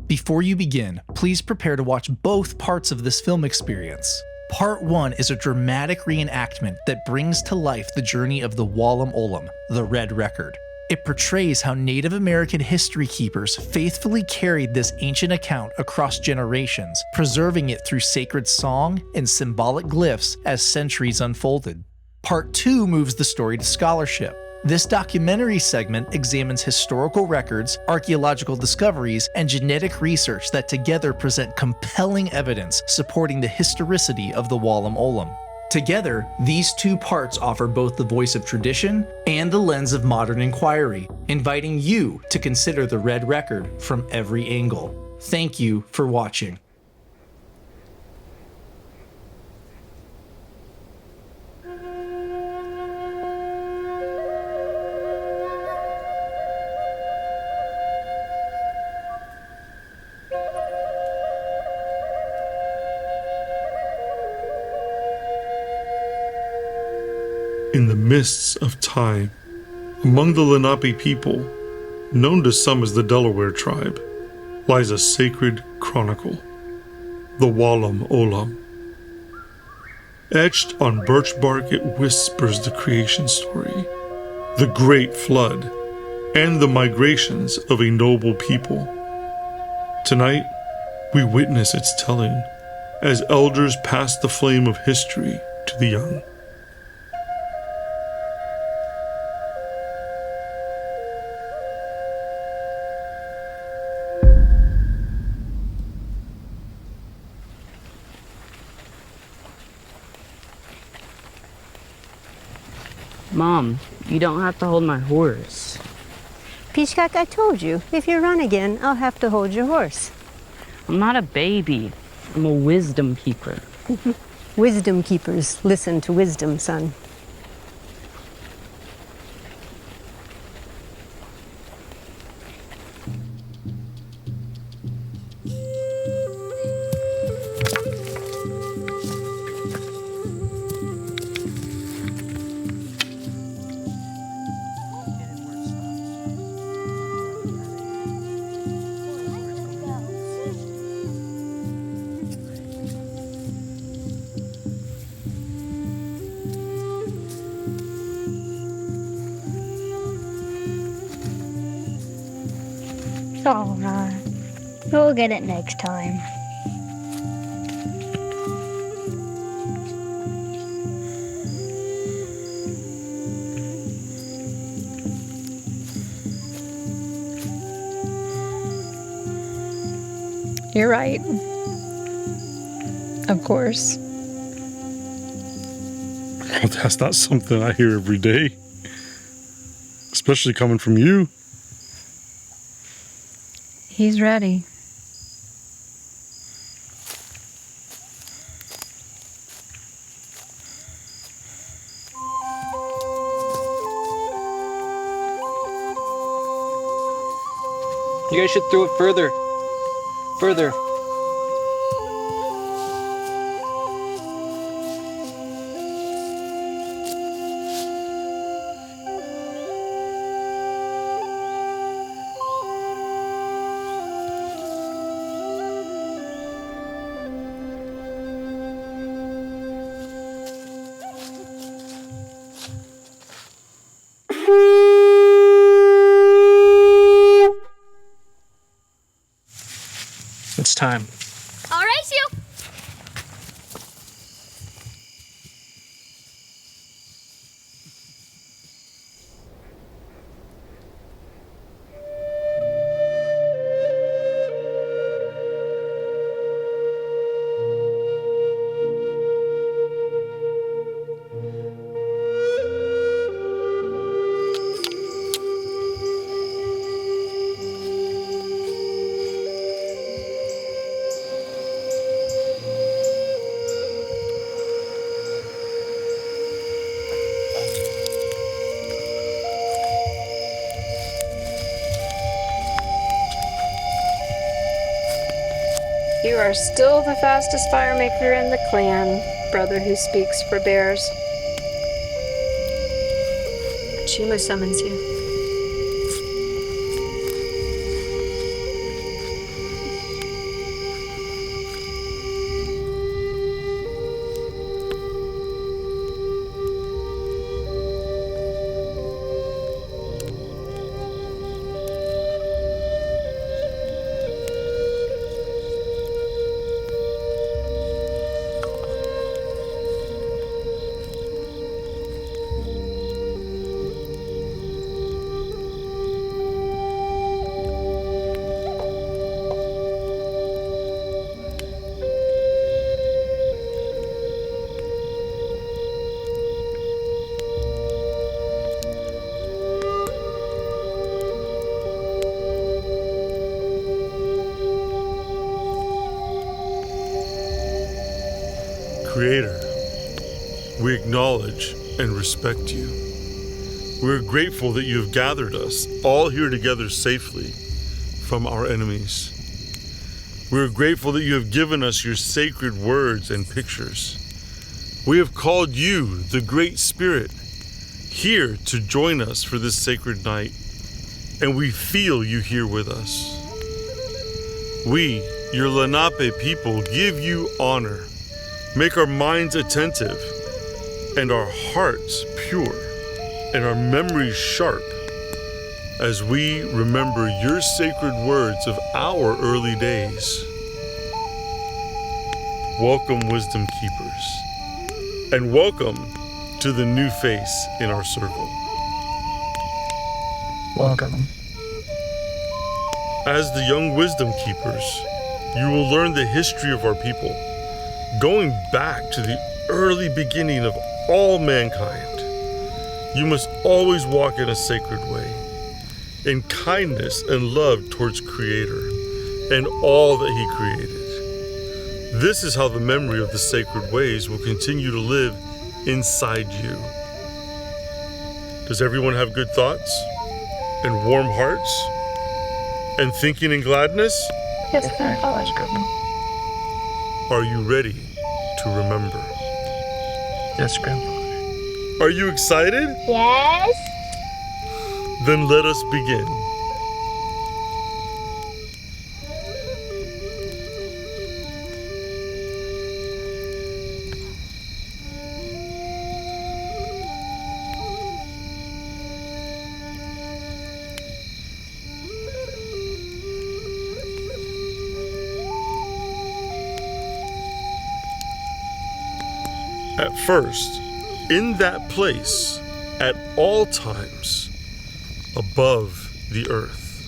Before you begin, please prepare to watch both parts of this film experience. Part 1 is a dramatic reenactment that brings to life the journey of the Walam Olum, the Red Record. It portrays how Native American history keepers faithfully carried this ancient account across generations, preserving it through sacred song and symbolic glyphs as centuries unfolded. Part 2 moves the story to scholarship. This documentary segment examines historical records, archaeological discoveries, and genetic research that together present compelling evidence supporting the historicity of the Wallam Olum. Together, these two parts offer both the voice of tradition and the lens of modern inquiry, inviting you to consider the Red Record from every angle. Thank you for watching. In the mists of time, among the Lenape people, known to some as the Delaware tribe, lies a sacred chronicle, the Wallam Olum. Etched on birch bark, it whispers the creation story, the great flood, and the migrations of a noble people. Tonight, we witness its telling as elders pass the flame of history to the young. Mom, you don't have to hold my horse. Pishkak, I told you, if you run again, I'll have to hold your horse. I'm not a baby. I'm a wisdom keeper. Wisdom keepers listen to wisdom, son. All right. We'll get it next time. You're right. Of course. Well, that's not something I hear every day, especially coming from you. He's ready. You guys should throw it further. Further. It's time. I'll race you. You are still the fastest fire maker in the clan, brother who speaks for bears. Chima summons you. Creator, we acknowledge and respect you. We're grateful that you have gathered us all here together safely from our enemies. We're grateful that you have given us your sacred words and pictures. We have called you, the Great Spirit, here to join us for this sacred night, and we feel you here with us. We, your Lenape people, give you honor, make our minds attentive, and our hearts pure, and our memories sharp, as we remember your sacred words of our early days. Welcome, wisdom keepers, and welcome to the new face in our circle. Welcome. As the young wisdom keepers, you will learn the history of our people, going back to the early beginning of all mankind. You must always walk in a sacred way, in kindness and love towards Creator and all that He created. This is how the memory of the sacred ways will continue to live inside you. Does everyone have good thoughts and warm hearts and thinking in gladness? Yes, Grandpa. Are you ready to remember? Yes, Grandpa. Are you excited? Yes. Then let us begin. At first, in that place, at all times, above the earth.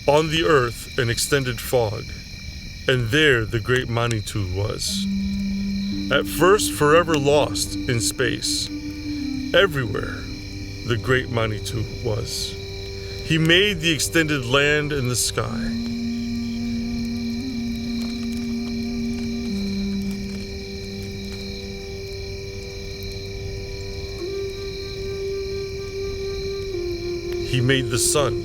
On the earth, an extended fog, and there the great Manitou was. At first, forever lost in space. Everywhere, the great Manitou was. He made the extended land and the sky. He made the sun,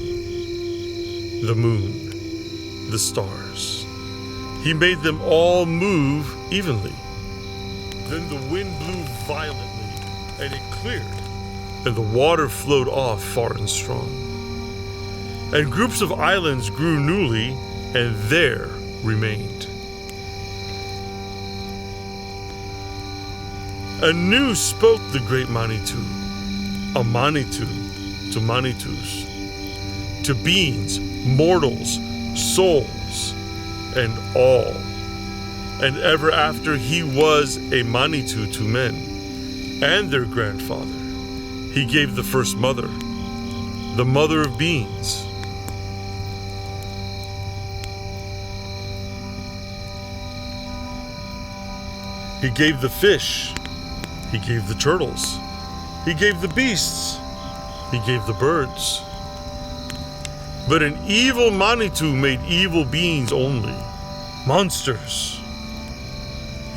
the moon, the stars. He made them all move evenly. Then the wind blew violently, and it cleared, and the water flowed off far and strong. And groups of islands grew newly, and there remained. Anew spoke the great Manitou, a Manitou to Manitous, to beings, mortals, souls, and all. And ever after he was a Manitou to men and their grandfather. He gave the first mother, the mother of beings. He gave the fish, he gave the turtles, he gave the beasts, he gave the birds. But an evil Manitou made evil beings only, monsters.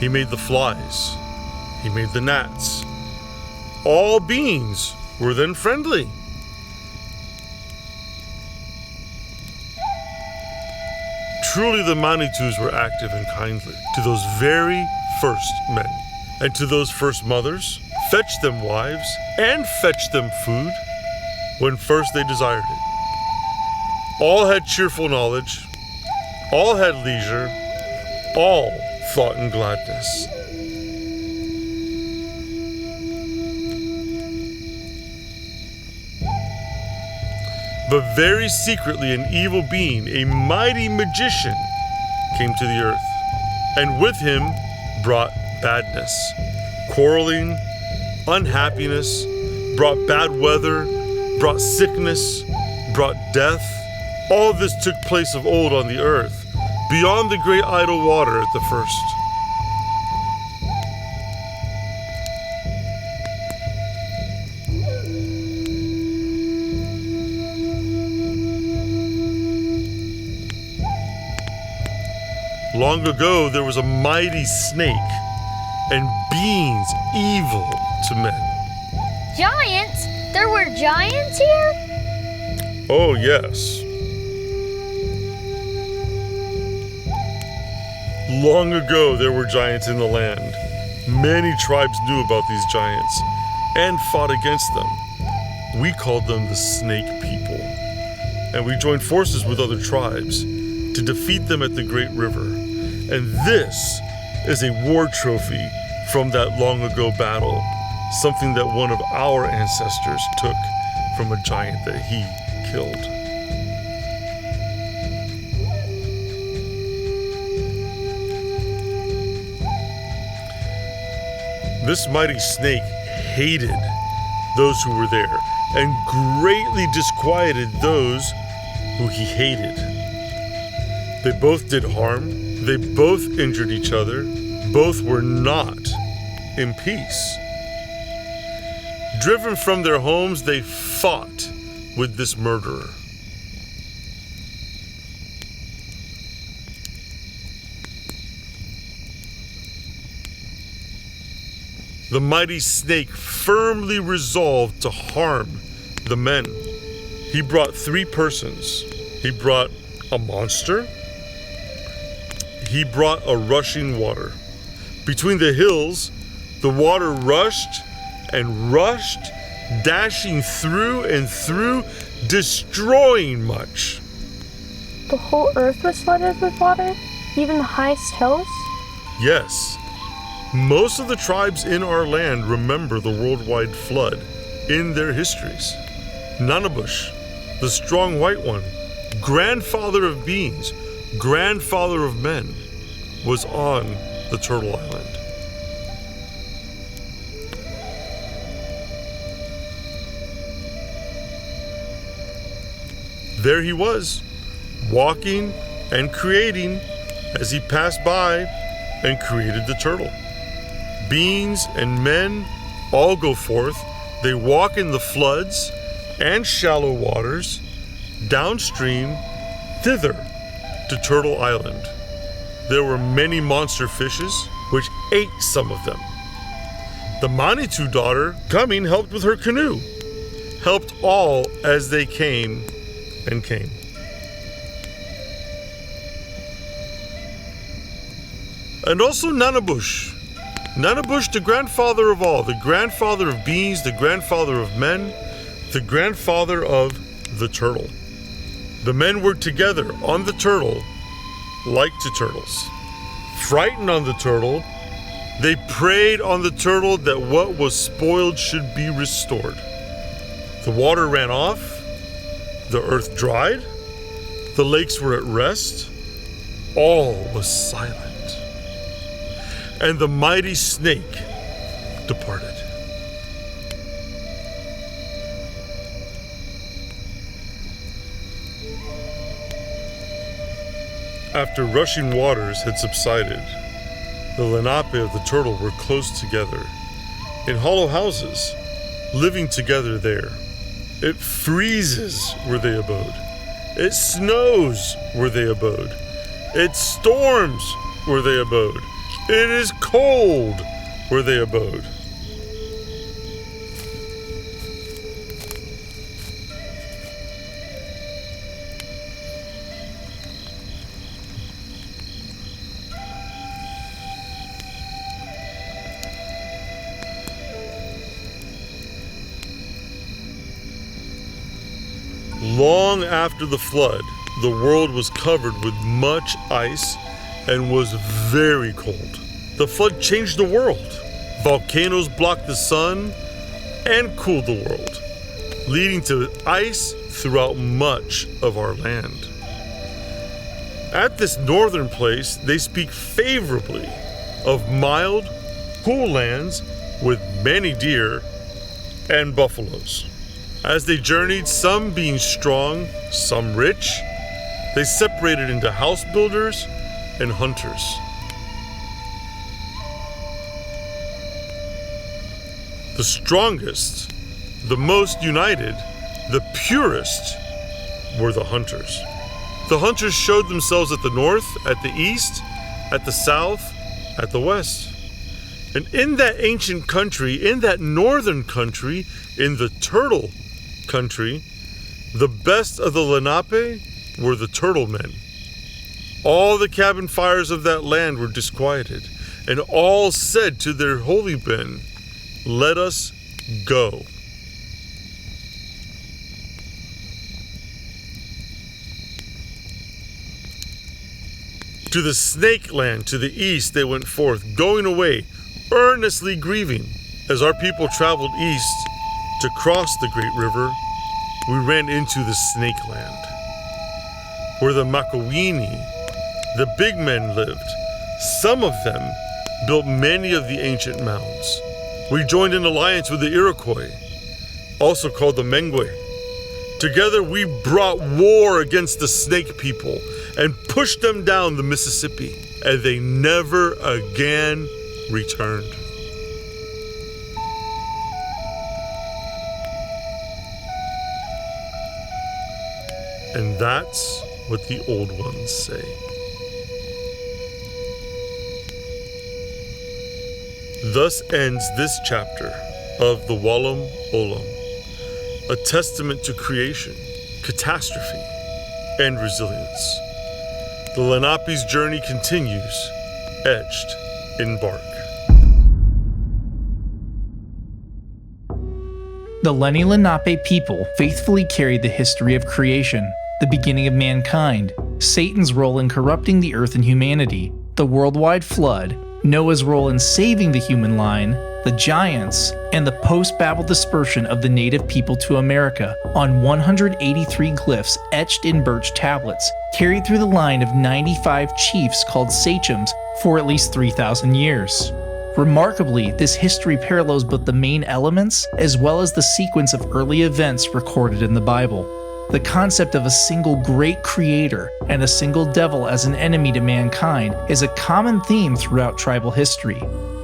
He made the flies, he made the gnats. All beings were then friendly. Truly the Manitous were active and kindly to those very first men, and to those first mothers, fetched them wives, and fetched them food, when first they desired it. All had cheerful knowledge, all had leisure, all thought in gladness. But very secretly an evil being, a mighty magician, came to the earth, and with him brought badness, quarreling, unhappiness, brought bad weather, brought sickness, brought death. All this took place of old on the earth, beyond the great idle water at the first. Long ago, there was a mighty snake, and beings evil to men. Giants? There were giants here? Oh, yes. Long ago, there were giants in the land. Many tribes knew about these giants and fought against them. We called them the Snake People, and we joined forces with other tribes to defeat them at the Great River. And this is a war trophy from that long ago battle, something that one of our ancestors took from a giant that he killed. This mighty snake hated those who were there and greatly disquieted those who he hated. They both did harm. They both injured each other. Both were not in peace. Driven from their homes, they fought with this murderer. The mighty snake firmly resolved to harm the men. He brought 3 persons. He brought a monster. He brought a rushing water. Between the hills, the water rushed and rushed, dashing through and through, destroying much. The whole earth was flooded with water? Even the highest hills? Yes. Most of the tribes in our land remember the worldwide flood in their histories. Nanabush, the strong white one, grandfather of beings, grandfather of men, was on the Turtle Island. There he was, walking and creating as he passed by and created the turtle. Beings and men all go forth. They walk in the floods and shallow waters downstream thither to Turtle Island. There were many monster fishes which ate some of them. The Manitou daughter, coming, helped with her canoe, helped all as they came and came. And also Nanabush. Nanabush, the grandfather of all, the grandfather of beings, the grandfather of men, the grandfather of the turtle. The men were together on the turtle like to turtles. Frightened on the turtle, they prayed on the turtle that what was spoiled should be restored. The water ran off, the earth dried, the lakes were at rest, all was silent. And the mighty snake departed. After rushing waters had subsided, the lenape of the turtle were close together, in hollow houses, living together there. It freezes where they abode. It snows where they abode. It storms where they abode. It is cold where they abode. Long after the flood, the world was covered with much ice and was very cold. The flood changed the world. Volcanoes blocked the sun and cooled the world, leading to ice throughout much of our land. At this northern place, they speak favorably of mild, cool lands with many deer and buffaloes. As they journeyed, some being strong, some rich, they separated into house builders and hunters. The strongest, the most united, the purest were the hunters. The hunters showed themselves at the north, at the east, at the south, at the west. And in that ancient country, in that northern country, in the turtle country, the best of the Lenape were the turtle men. All the cabin fires of that land were disquieted, and all said to their holy men, "Let us go." To the snake land to the east they went forth, going away, earnestly grieving. As our people traveled east to cross the great river, we ran into the snake land, where the Makawini, the big men, lived. Some of them built many of the ancient mounds. We joined in alliance with the Iroquois, also called the Mengwe. Together we brought war against the snake people and pushed them down the Mississippi, and they never again returned. And that's what the old ones say. Thus ends this chapter of the Wallam Olum, a testament to creation, catastrophe, and resilience. The Lenape's journey continues, etched in bark. The lenni-lenape people faithfully carried the history of creation, the beginning of mankind, Satan's role in corrupting the earth and humanity, the worldwide flood, Noah's role in saving the human line, the giants, and the post-Babel dispersion of the native people to America on 183 glyphs etched in birch tablets, carried through the line of 95 chiefs called sachems for at least 3,000 years. Remarkably, this history parallels both the main elements as well as the sequence of early events recorded in the Bible. The concept of a single great creator and a single devil as an enemy to mankind is a common theme throughout tribal history.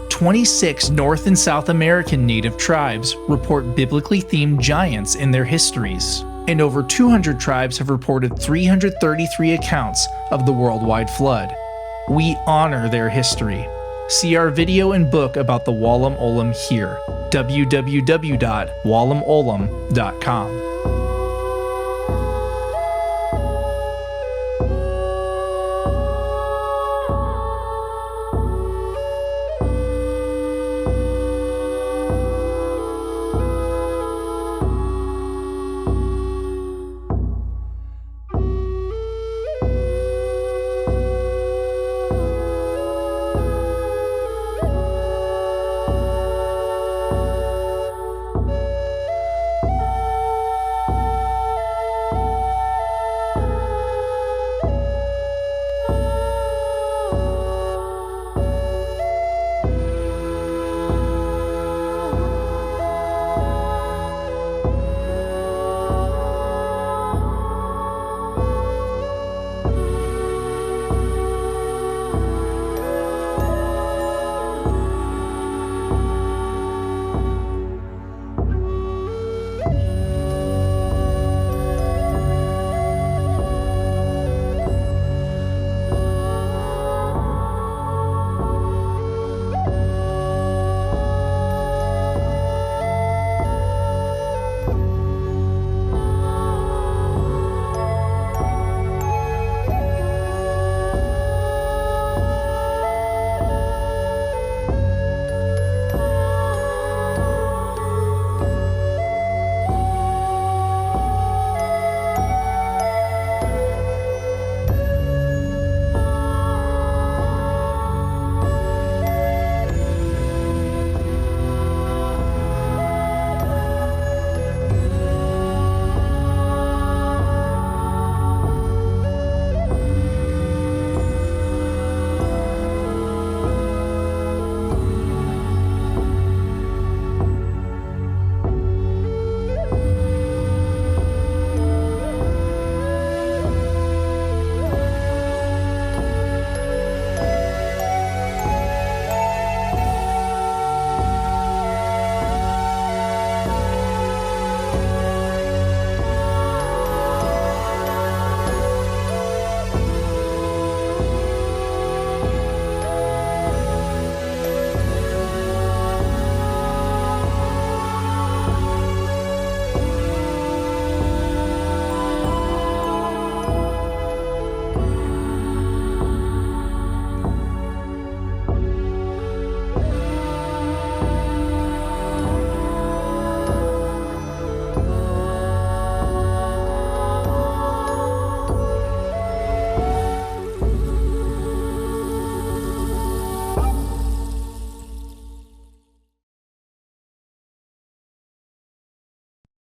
26 North and South American native tribes report biblically themed giants in their histories, and over 200 tribes have reported 333 accounts of the worldwide flood. We honor their history. See our video and book about the Wallam Olum here, www.wallamolum.com.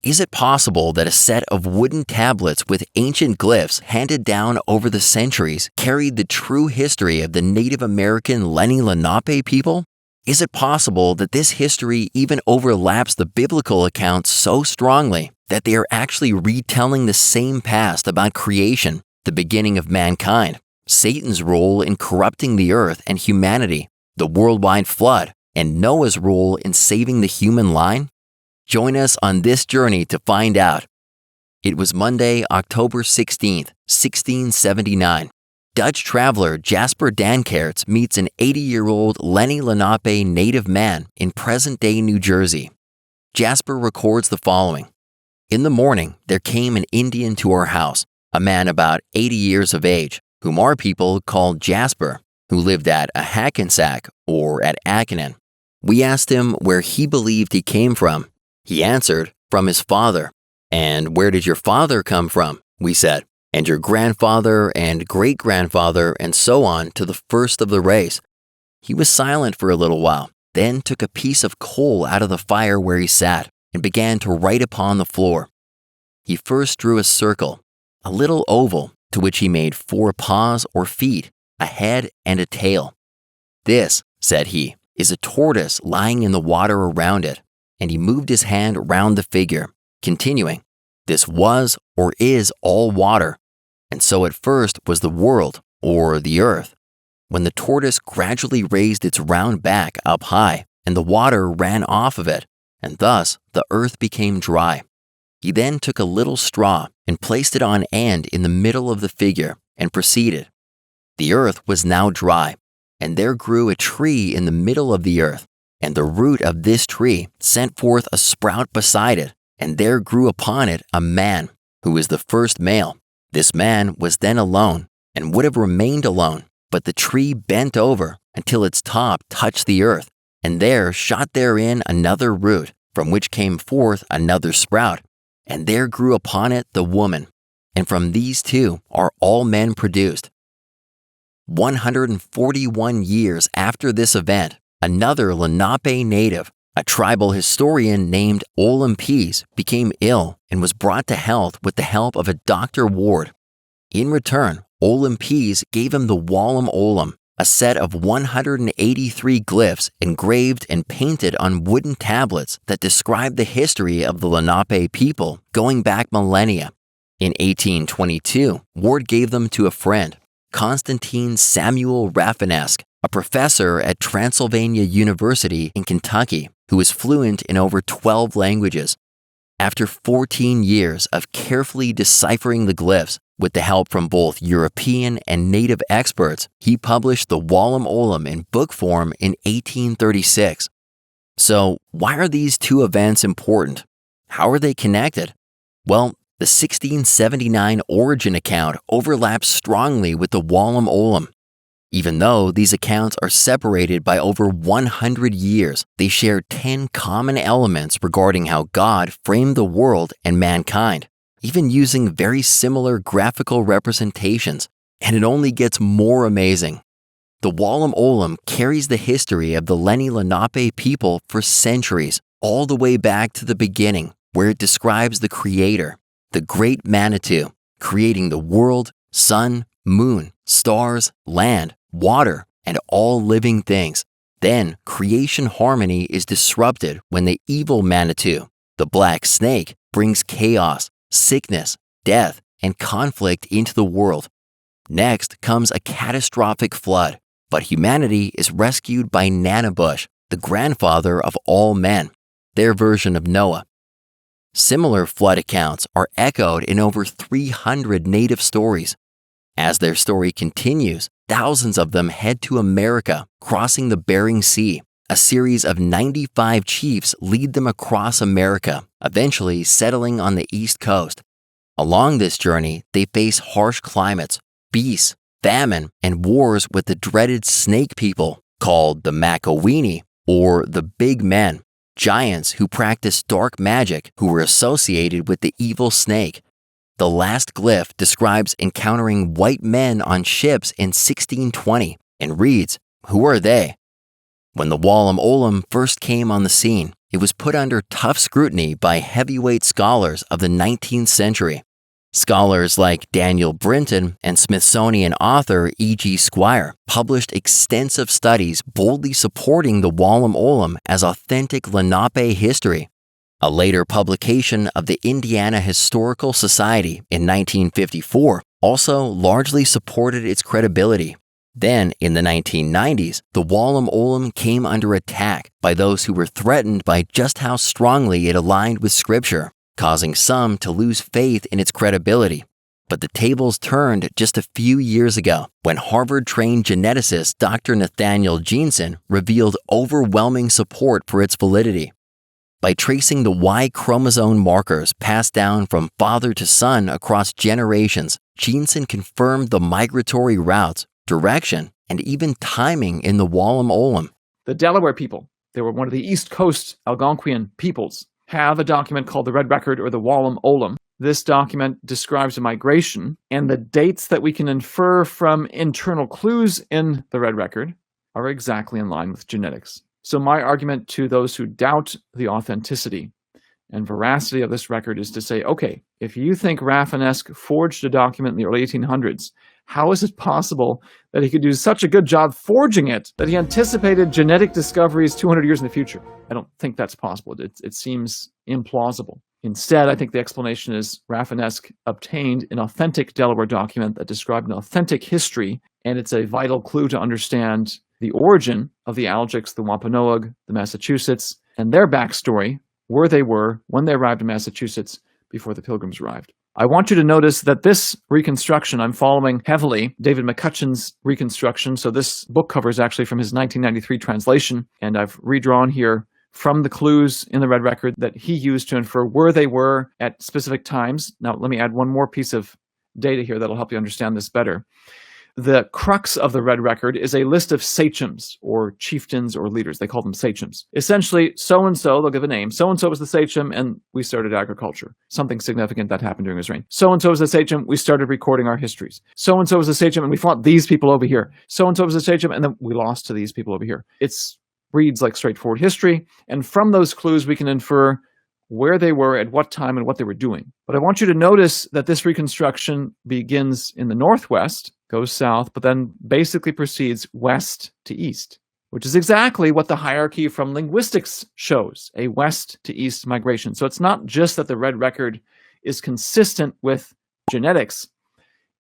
Is it possible that a set of wooden tablets with ancient glyphs handed down over the centuries carried the true history of the Native American lenni-lenape people? Is it possible that this history even overlaps the biblical accounts so strongly that they are actually retelling the same past about creation, the beginning of mankind, Satan's role in corrupting the earth and humanity, the worldwide flood, and Noah's role in saving the human line? Join us on this journey to find out. It was Monday, October 16th, 1679. Dutch traveler Jasper Dankaerts meets an 80-year-old lenni-lenape native man in present-day New Jersey. Jasper records the following. In the morning, there came an Indian to our house, a man about 80 years of age, whom our people called Jasper, who lived at a Hackensack or at Acconin. We asked him where he believed he came from. He answered, from his father. And where did your father come from? We said. And your grandfather and great-grandfather and so on to the first of the race. He was silent for a little while, then took a piece of coal out of the fire where he sat and began to write upon the floor. He first drew a circle, a little oval, to which he made 4 paws or feet, a head and a tail. This, said he, is a tortoise lying in the water around it. And he moved his hand round the figure, continuing, this was or is all water, and so at first was the world, or the earth. When the tortoise gradually raised its round back up high, and the water ran off of it, and thus the earth became dry. He then took a little straw and placed it on end in the middle of the figure, and proceeded. The earth was now dry, and there grew a tree in the middle of the earth. And the root of this tree sent forth a sprout beside it, and there grew upon it a man, who was the first male. This man was then alone, and would have remained alone, but the tree bent over until its top touched the earth, and there shot therein another root, from which came forth another sprout, and there grew upon it the woman. And from these two are all men produced. 141 years after this event, another Lenape native, a tribal historian named Olum became ill and was brought to health with the help of a Dr. Ward. In return, Olum gave him the Wallam Olum, a set of 183 glyphs engraved and painted on wooden tablets that describe the history of the Lenape people going back millennia. In 1822, Ward gave them to a friend, Constantine Samuel Rafinesque, a professor at Transylvania University in Kentucky, who was fluent in over 12 languages. After 14 years of carefully deciphering the glyphs, with the help from both European and native experts, he published the Wallam Olum in book form in 1836. So, why are these two events important? How are they connected? Well, the 1679 origin account overlaps strongly with the Wallam Olum. Even though these accounts are separated by over 100 years, they share 10 common elements regarding how God framed the world and mankind, even using very similar graphical representations, and it only gets more amazing. The Wallam Olum carries the history of the lenni-lenape people for centuries, all the way back to the beginning, where it describes the Creator, the great Manitou, creating the world, sun, moon, stars, land, water, and all living things. Then creation harmony is disrupted when the evil Manitou, the black snake, brings chaos, sickness, death, and conflict into the world. Next comes a catastrophic flood, but humanity is rescued by Nanabush, the grandfather of all men, their version of Noah. Similar flood accounts are echoed in over 300 native stories. As their story continues, thousands of them head to America, crossing the Bering Sea. A series of 95 chiefs lead them across America, eventually settling on the East Coast. Along this journey, they face harsh climates, beasts, famine, and wars with the dreaded snake people, called the Makowini, or the Big Men, giants who practiced dark magic who were associated with the evil snake. The last glyph describes encountering white men on ships in 1620 and reads, "Who are they?" When the Wallam Olum first came on the scene, it was put under tough scrutiny by heavyweight scholars of the 19th century. Scholars like Daniel Brinton and Smithsonian author E.G. Squire published extensive studies boldly supporting the Wallam Olum as authentic Lenape history. A later publication of the Indiana Historical Society in 1954 also largely supported its credibility. Then, in the 1990s, the Wallam Olum came under attack by those who were threatened by just how strongly it aligned with Scripture, causing some to lose faith in its credibility. But the tables turned just a few years ago when Harvard-trained geneticist Dr. Nathaniel Jeanson revealed overwhelming support for its validity. By tracing the Y chromosome markers passed down from father to son across generations, Jeanson confirmed the migratory routes, direction, and even timing in the Wallam Olum. The Delaware people, they were one of the East Coast Algonquian peoples, have a document called the Red Record or the Wallam Olum. This document describes a migration, and the dates that we can infer from internal clues in the Red Record are exactly in line with genetics. So my argument to those who doubt the authenticity and veracity of this record is to say, okay, if you think Rafinesque forged a document in the early 1800s, how is it possible that he could do such a good job forging it that he anticipated genetic discoveries 200 years in the future? I don't think that's possible. It seems implausible. Instead, I think the explanation is Rafinesque obtained an authentic Delaware document that described an authentic history, and it's a vital clue to understand the origin of the Algics, the Wampanoag, the Massachusetts, and their backstory, where they were when they arrived in Massachusetts before the Pilgrims arrived. I want you to notice that this reconstruction, I'm following heavily David McCutcheon's reconstruction. So this book cover is actually from his 1993 translation, and I've redrawn here from the clues in the Red Record that he used to infer where they were at specific times. Now, let me add one more piece of data here that'll help you understand this better. The crux of the Red Record is a list of sachems or chieftains or leaders. They call them sachems. Essentially, so-and-so, they'll give a name. So-and-so was the sachem, and we started agriculture. Something significant that happened during his reign. So-and-so was the sachem, we started recording our histories. So-and-so was the sachem, and we fought these people over here. So-and-so was the sachem, and then we lost to these people over here. It reads like straightforward history, and from those clues, we can infer where they were at what time and what they were doing. But I want you to notice that this reconstruction begins in the northwest, goes south, but then basically proceeds west to east, which is exactly what the hierarchy from linguistics shows, a west to east migration. So it's not just that the Red Record is consistent with genetics,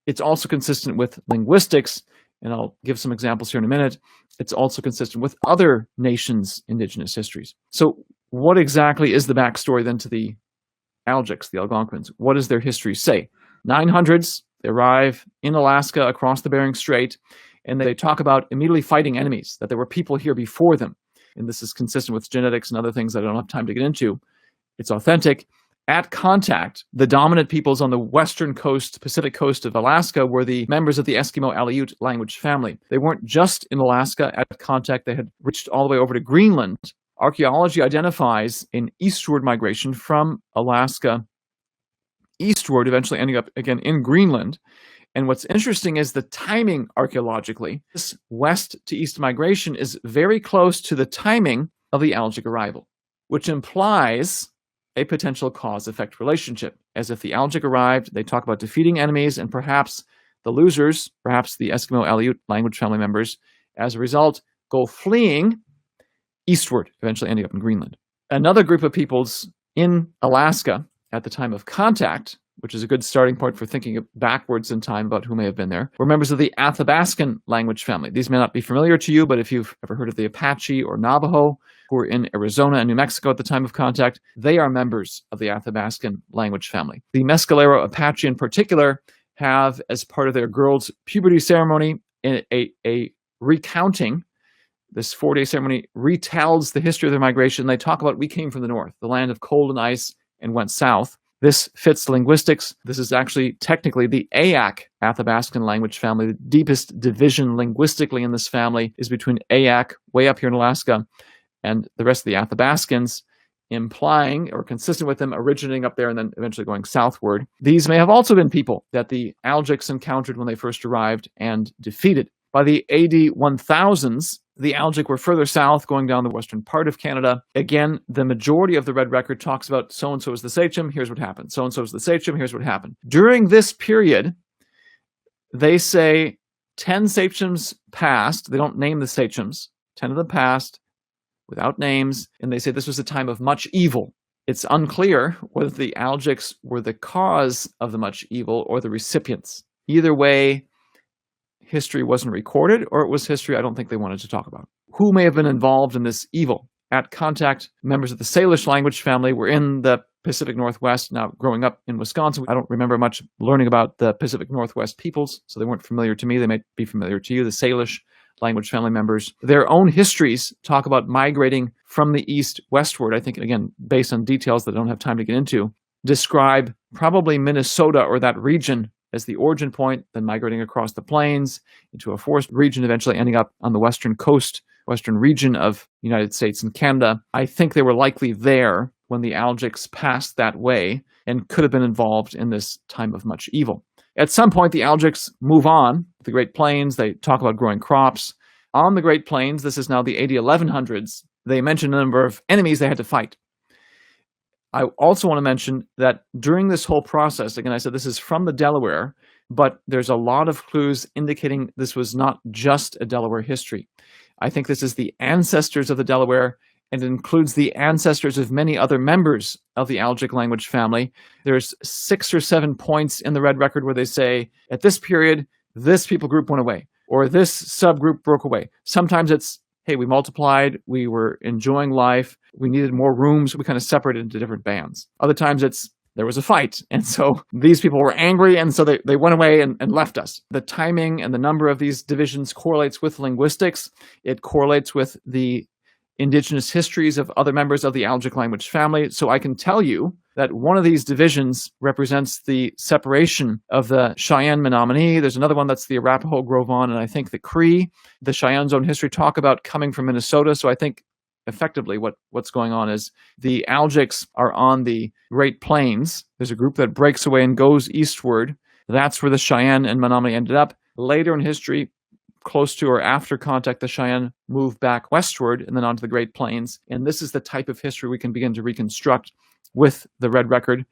it's also consistent with linguistics, and I'll give some examples here in a minute. It's also consistent with other nations' indigenous histories. So what exactly is the backstory then to the Algics, the Algonquins? What does their history say? 900s, they arrive in Alaska across the Bering Strait, and they talk about immediately fighting enemies, that there were people here before them. And this is consistent with genetics and other things that I don't have time to get into. It's authentic. At contact, the dominant peoples on the western coast, Pacific coast of Alaska were the members of the Eskimo Aleut language family. They weren't just in Alaska at contact, they had reached all the way over to Greenland. Archaeology identifies an eastward migration from Alaska eastward, eventually ending up again in Greenland. And what's interesting is the timing archaeologically. This west to east migration is very close to the timing of the Algic arrival, which implies a potential cause-effect relationship. As if the Algic arrived, they talk about defeating enemies, and perhaps the losers, perhaps the Eskimo Aleut language family members, as a result, go fleeing eastward, eventually ending up in Greenland. Another group of peoples in Alaska at the time of contact, which is a good starting point for thinking backwards in time about who may have been there, were members of the Athabascan language family. These may not be familiar to you, but if you've ever heard of the Apache or Navajo, who were in Arizona and New Mexico at the time of contact, they are members of the Athabascan language family. The Mescalero Apache in particular have, as part of their girls' puberty ceremony, a recounting. This 4-day ceremony retells the history of their migration. They talk about, we came from the north, the land of cold and ice, and went south. This fits linguistics. This is actually technically the Ayak Athabascan language family. The deepest division linguistically in this family is between Ayak, way up here in Alaska, and the rest of the Athabascans, implying or consistent with them originating up there and then eventually going southward. These may have also been people that the Algics encountered when they first arrived and defeated. By the AD 1000s, the Algic were further south, going down the western part of Canada. Again, the majority of the Red Record talks about so-and-so is the sachem, here's what happened. So-and-so is the sachem, here's what happened. During this period, they say 10 sachems passed. They don't name the sachems. 10 of them passed without names, and they say this was a time of much evil. It's unclear whether the Algics were the cause of the much evil or the recipients. Either way, history wasn't recorded, or it was history I don't think they wanted to talk about. Who may have been involved in this evil? At contact, members of the Salish language family were in the Pacific Northwest. Now, growing up in Wisconsin, I don't remember much learning about the Pacific Northwest peoples, so they weren't familiar to me. They might be familiar to you, the Salish language family members. Their own histories talk about migrating from the east westward. I think, again, based on details that I don't have time to get into, describe probably Minnesota or that region as the origin point, then migrating across the plains into a forest region, eventually ending up on the western coast, western region of the United States and Canada. I think they were likely there when the Algics passed that way and could have been involved in this time of much evil. At some point, the Algics move on the Great Plains. They talk about growing crops. On the Great Plains, this is now the AD 1100s, they mention a number of enemies they had to fight. I also want to mention that during this whole process, again, I said this is from the Delaware, but there's a lot of clues indicating this was not just a Delaware history. I think this is the ancestors of the Delaware, and it includes the ancestors of many other members of the Algic language family. There's 6 or 7 points in the Red Record where they say, at this period, this people group went away, or this subgroup broke away. Sometimes it's, hey, we multiplied, we were enjoying life, we needed more rooms, we kind of separated into different bands. Other times it's, there was a fight, and so these people were angry, and so they went away and left us. The timing and the number of these divisions correlates with linguistics. It correlates with the indigenous histories of other members of the Algic language family. So I can tell you that one of these divisions represents the separation of the Cheyenne Menominee. There's another one that's the Arapaho, Gros Ventre, and I think the Cree. The Cheyenne's own history talk about coming from Minnesota. So I think effectively what's going on is the Algics are on the Great Plains. There's a group that breaks away and goes eastward. That's where the Cheyenne and Menominee ended up. Later in history, close to or after contact, the Cheyenne moved back westward and then onto the Great Plains. And this is the type of history we can begin to reconstruct with the Red Record,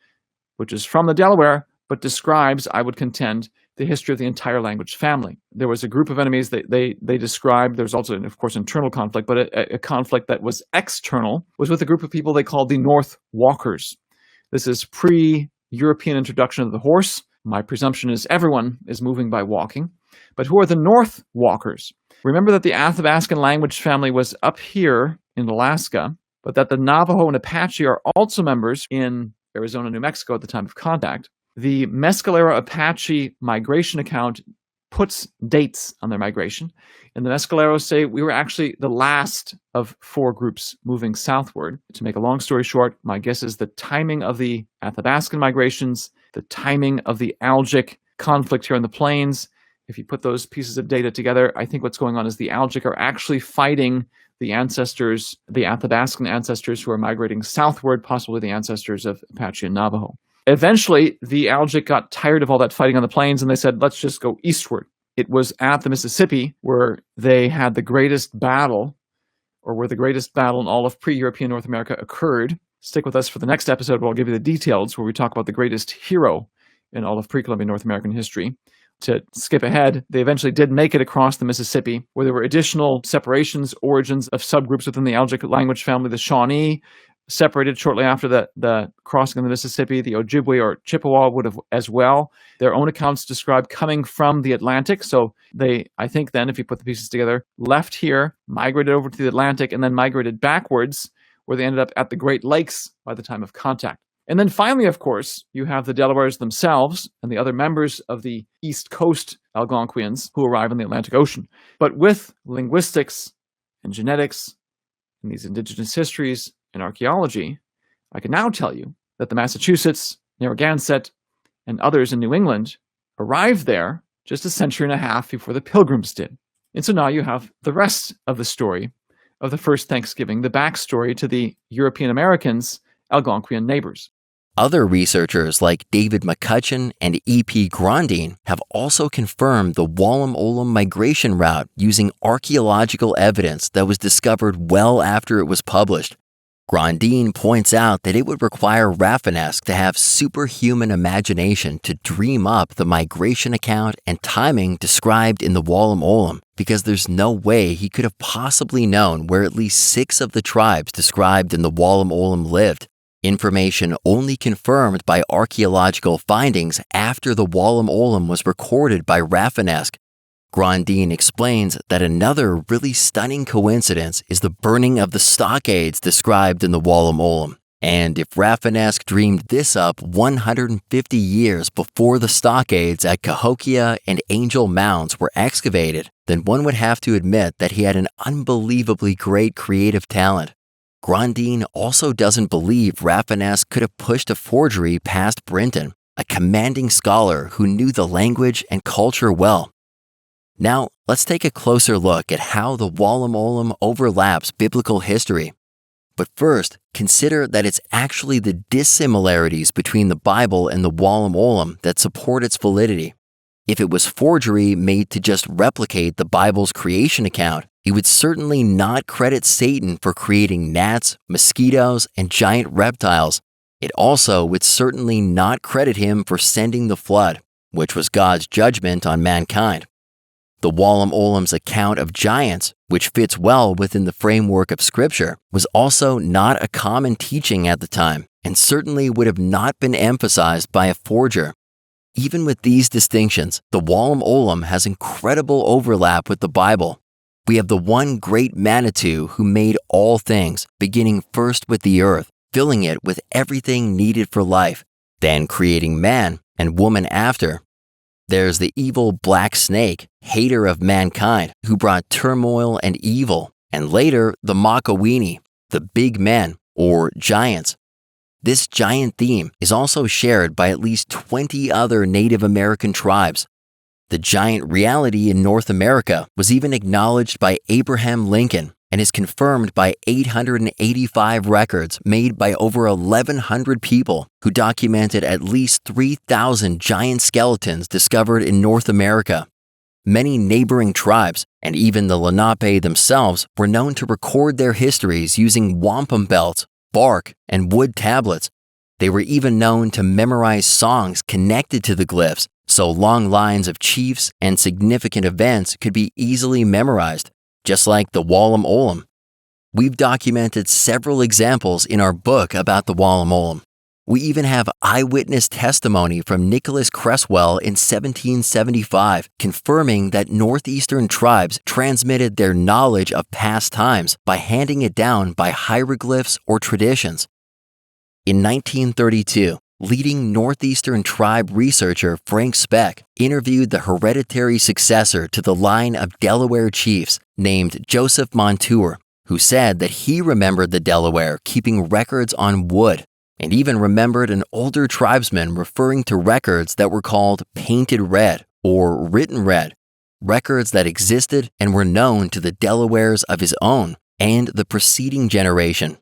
which is from the Delaware, but describes, I would contend, the history of the entire language family. There was a group of enemies that they described. There's also, of course, internal conflict, but a conflict that was external was with a group of people they called the North Walkers. This is pre-European introduction of the horse. My presumption is everyone is moving by walking. But who are the North Walkers? Remember that the Athabascan language family was up here in Alaska, but that the Navajo and Apache are also members in Arizona, New Mexico at the time of contact. The Mescalero Apache migration account puts dates on their migration. And the Mescaleros say we were actually the last of 4 groups moving southward. To make a long story short, my guess is the timing of the Athabascan migrations, the timing of the Algic conflict here in the plains. If you put those pieces of data together, I think what's going on is the Algic are actually fighting the ancestors, the Athabascan ancestors who are migrating southward, possibly the ancestors of Apache and Navajo. Eventually, the Algic got tired of all that fighting on the plains, and they said, let's just go eastward. It was at the Mississippi where they had the greatest battle, or where the greatest battle in all of pre-European North America occurred. Stick with us for the next episode where I'll give you the details, where we talk about the greatest hero in all of pre-Columbian North American history. To skip ahead, they eventually did make it across the Mississippi, where there were additional separations, origins of subgroups within the Algic language family. The Shawnee separated shortly after the crossing of the Mississippi. The Ojibwe or Chippewa would have as well. Their own accounts describe coming from the Atlantic. So they, I think then, if you put the pieces together, left here, migrated over to the Atlantic, and then migrated backwards, where they ended up at the Great Lakes by the time of contact. And then finally, of course, you have the Delawares themselves and the other members of the East Coast Algonquians who arrive in the Atlantic Ocean. But with linguistics and genetics and these indigenous histories and archaeology, I can now tell you that the Massachusetts, Narragansett, and others in New England arrived there just a century and a half before the Pilgrims did. And so now you have the rest of the story of the first Thanksgiving, the backstory to the European Americans' Algonquian neighbors. Other researchers like David McCutcheon and E.P. Grandin have also confirmed the Wallam Olum migration route using archaeological evidence that was discovered well after it was published. Grandin points out that it would require Rafinesque to have superhuman imagination to dream up the migration account and timing described in the Wallam Olum, because there's no way he could have possibly known where at least 6 of the tribes described in the Wallam Olum lived. Information only confirmed by archaeological findings after the Wallam Olum was recorded by Rafinesque. Grandin explains that another really stunning coincidence is the burning of the stockades described in the Wallam Olum. And if Rafinesque dreamed this up 150 years before the stockades at Cahokia and Angel Mounds were excavated, then one would have to admit that he had an unbelievably great creative talent. Grandin also doesn't believe Rafinesque could have pushed a forgery past Brinton, a commanding scholar who knew the language and culture well. Now, let's take a closer look at how the Wallam Olum overlaps biblical history. But first, consider that it's actually the dissimilarities between the Bible and the Wallam Olum that support its validity. If it was forgery made to just replicate the Bible's creation account, it would certainly not credit Satan for creating gnats, mosquitoes, and giant reptiles. It also would certainly not credit him for sending the flood, which was God's judgment on mankind. The Wallam Olum's account of giants, which fits well within the framework of Scripture, was also not a common teaching at the time, and certainly would have not been emphasized by a forger. Even with these distinctions, the Wallam Olum has incredible overlap with the Bible. We have the one great Manitou who made all things, beginning first with the earth, filling it with everything needed for life, then creating man and woman after. There's the evil black snake, hater of mankind, who brought turmoil and evil, and later the Makawini, the big men, or giants. This giant theme is also shared by at least 20 other Native American tribes. The giant reality in North America was even acknowledged by Abraham Lincoln and is confirmed by 885 records made by over 1,100 people who documented at least 3,000 giant skeletons discovered in North America. Many neighboring tribes, and even the Lenape themselves, were known to record their histories using wampum belts, bark, and wood tablets. They were even known to memorize songs connected to the glyphs, so long lines of chiefs and significant events could be easily memorized, just like the Wallam Olum. We've documented several examples in our book about the Wallam Olum. We even have eyewitness testimony from Nicholas Creswell in 1775 confirming that northeastern tribes transmitted their knowledge of past times by handing it down by hieroglyphs or traditions. In 1932, leading northeastern tribe researcher Frank Speck interviewed the hereditary successor to the line of Delaware chiefs named Joseph Montour, who said that he remembered the Delaware keeping records on wood, and even remembered an older tribesman referring to records that were called painted red or written red, records that existed and were known to the Delawares of his own and the preceding generation.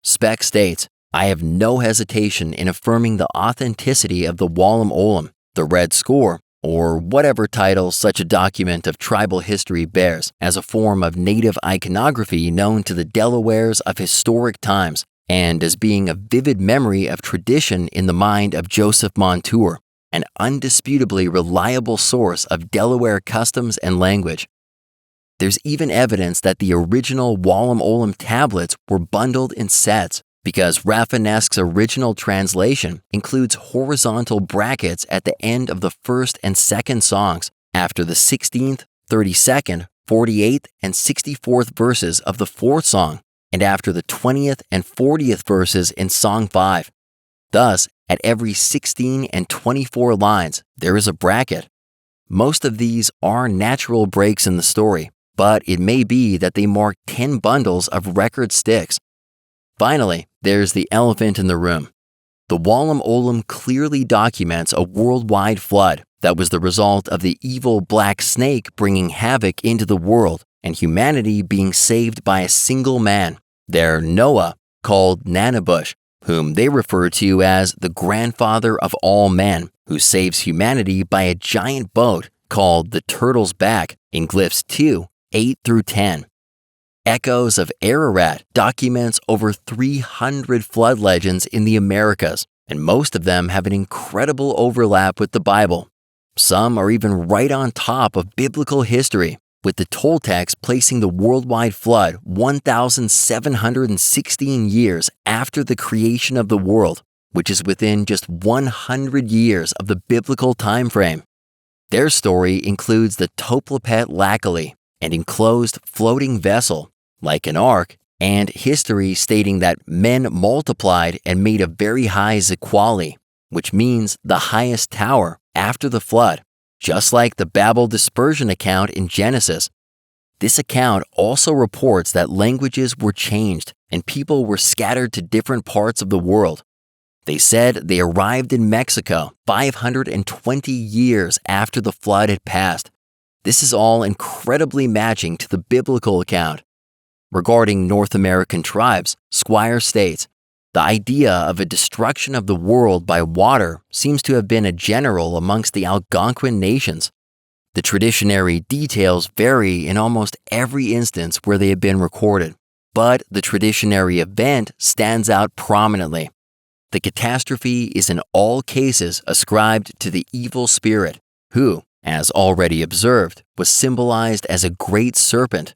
Speck states, "I have no hesitation in affirming the authenticity of the Wallam Olum, the Red Score, or whatever title such a document of tribal history bears, as a form of native iconography known to the Delawares of historic times, and as being a vivid memory of tradition in the mind of Joseph Montour, an undisputably reliable source of Delaware customs and language." There's even evidence that the original Wallam Olum tablets were bundled in sets, because Rafinesque's original translation includes horizontal brackets at the end of the first and second songs, after the 16th, 32nd, 48th, and 64th verses of the fourth song, and after the 20th and 40th verses in Song 5. Thus, at every 16 and 24 lines, there is a bracket. Most of these are natural breaks in the story, but it may be that they mark 10 bundles of record sticks. Finally, there's the elephant in the room. The Wallam Olum clearly documents a worldwide flood that was the result of the evil black snake bringing havoc into the world and humanity being saved by a single man, their Noah, called Nanabush, whom they refer to as the grandfather of all men, who saves humanity by a giant boat called the Turtle's Back in glyphs 2, 8 through 10. Echoes of Ararat documents over 300 flood legends in the Americas, and most of them have an incredible overlap with the Bible. Some are even right on top of biblical history, with the Toltecs placing the worldwide flood 1,716 years after the creation of the world, which is within just 100 years of the biblical time frame. Their story includes the Toplapet Lackali, an enclosed floating vessel, like an ark, and history stating that men multiplied and made a very high Ziquali, which means the highest tower, after the flood, just like the Babel dispersion account in Genesis. This account also reports that languages were changed and people were scattered to different parts of the world. They said they arrived in Mexico 520 years after the flood had passed. This is all incredibly matching to the biblical account. Regarding North American tribes, Squire states, the idea of a destruction of the world by water seems to have been a general amongst the Algonquin nations. The traditionary details vary in almost every instance where they have been recorded, but the traditionary event stands out prominently. The catastrophe is in all cases ascribed to the evil spirit, who, as already observed, was symbolized as a great serpent.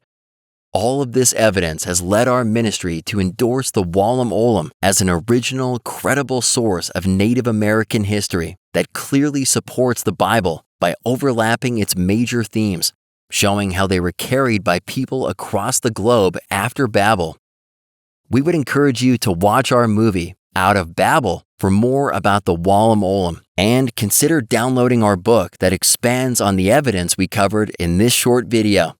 All of this evidence has led our ministry to endorse the Wallam Olum as an original, credible source of Native American history that clearly supports the Bible by overlapping its major themes, showing how they were carried by people across the globe after Babel. We would encourage you to watch our movie, Out of Babel, for more about the Wallam Olum, and consider downloading our book that expands on the evidence we covered in this short video.